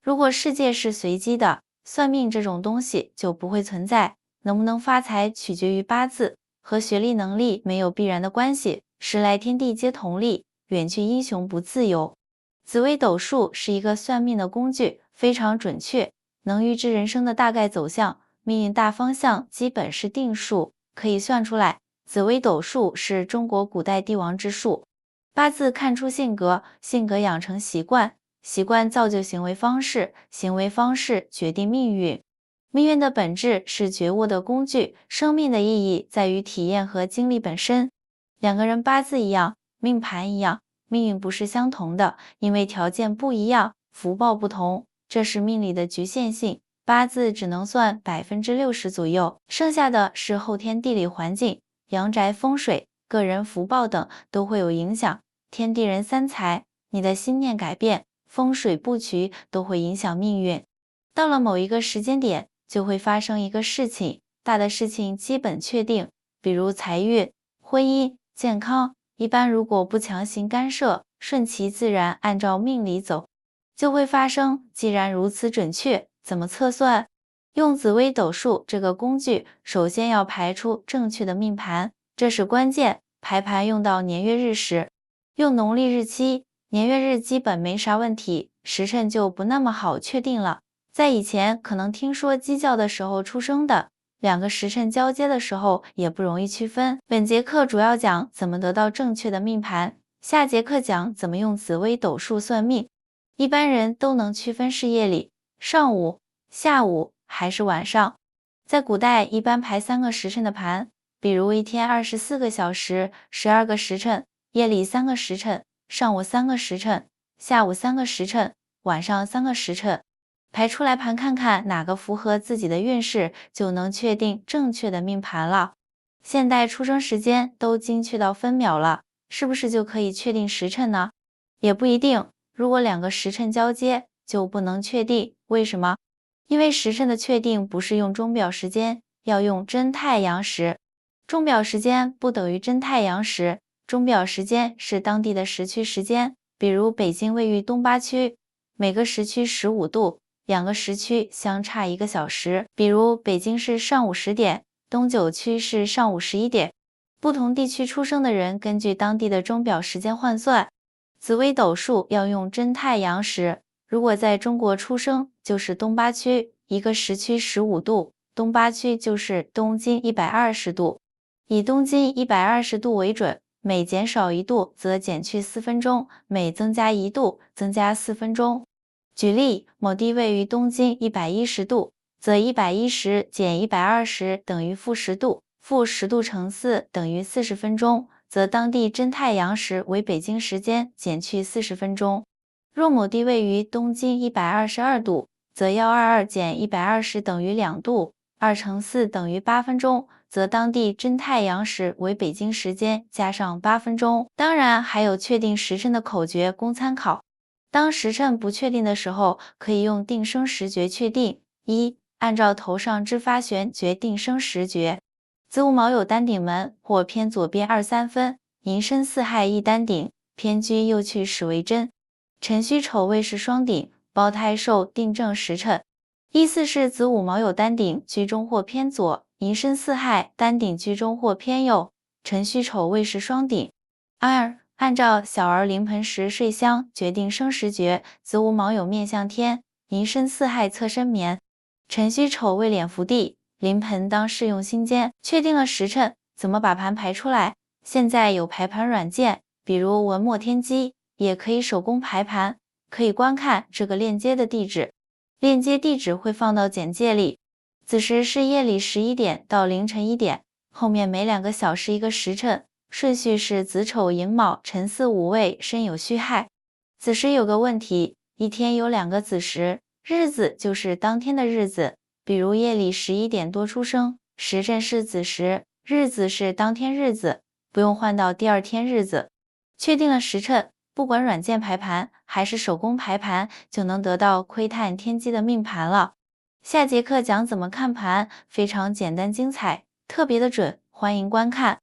如果世界是随机的，算命这种东西就不会存在。能不能发财取决于八字，和学历能力没有必然的关系。时来天地皆同力，远去英雄不自由。紫微斗数是一个算命的工具，非常准确，能预知人生的大概走向，命运大方向基本是定数，可以算出来。紫微斗数是中国古代帝王之术，八字看出性格，性格养成习惯，习惯造就行为方式，行为方式决定命运。命运的本质是觉悟的工具，生命的意义在于体验和经历本身。两个人八字一样，命盘一样，命运不是相同的，因为条件不一样，福报不同，这是命理的局限性。八字只能算60%左右，剩下的是后天地理环境、阳宅风水、个人福报等都会有影响。天地人三才，你的心念改变，风水布局都会影响命运。到了某一个时间点，就会发生一个事情，大的事情基本确定，比如财运、婚姻、健康。一般如果不强行干涉，顺其自然，按照命理走，就会发生。既然如此准确，怎么测算？用紫微斗数这个工具，首先要排出正确的命盘，这是关键。排盘用到年月日时，用农历日期，年月日基本没啥问题，时辰就不那么好确定了。在以前可能听说鸡叫的时候出生的，两个时辰交接的时候也不容易区分。本节课主要讲怎么得到正确的命盘，下节课讲怎么用紫微斗数算命。一般人都能区分是夜里、上午、下午还是晚上。在古代一般排3个时辰的盘，比如一天24个小时，12个时辰，夜里3个时辰，上午3个时辰，下午3个时辰，晚上3个时辰。排出来盘看看哪个符合自己的运势，就能确定正确的命盘了。现代出生时间都精确到分秒了，是不是就可以确定时辰呢？也不一定，如果2个时辰交接，就不能确定。为什么？因为时辰的确定不是用钟表时间，要用真太阳时。钟表时间不等于真太阳时，钟表时间是当地的时区时间，比如北京位于东八区，每个时区15度。2个时区相差1个小时，比如北京是上午10点，东9区是上午11点。不同地区出生的人根据当地的钟表时间换算。紫微斗数要用真太阳时，如果在中国出生，就是东八区，一个时区15度，东八区就是东经120度，以东经120度为准，每减少1度则减去4分钟，每增加1度增加4分钟。举例，某地位于东经110度，则110减120等于负10度，负10度乘4等于40分钟，则当地真太阳时为北京时间减去40分钟。若某地位于东经122度，则122减120等于2度，2乘4等于8分钟，则当地真太阳时为北京时间加上8分钟。当然，还有确定时辰的口诀供参考。当时辰不确定的时候，可以用定生时诀确定。一、按照头上之发旋决定生时诀。子午卯酉单顶门，或偏左边2-3分，寅申巳亥一单顶，偏居右去始为真。辰戌丑未是双顶，胞胎受定正时辰。意思是子午卯酉单顶居中或偏左，寅申巳亥单顶居中或偏右，辰戌丑未是双顶。二、按照小儿临盆时睡香决定生时诀，子午卯酉面向天，寅申巳亥侧身眠，辰戌丑未脸伏地，临盆当适用心间。确定了时辰，怎么把盘排出来？现在有排盘软件，比如文墨天机，也可以手工排盘，可以观看这个链接的地址，链接地址会放到简介里。子时是夜里11点到凌晨1点，后面每2个小时一个时辰。顺序是子丑寅卯辰巳午未申酉戌亥。子时有个问题，一天有2个子时，日子就是当天的日子，比如夜里11点多出生，时辰是子时，日子是当天日子，不用换到第2天日子。确定了时辰，不管软件排盘还是手工排盘，就能得到窥探天机的命盘了。下节课讲怎么看盘，非常简单精彩，特别的准，欢迎观看。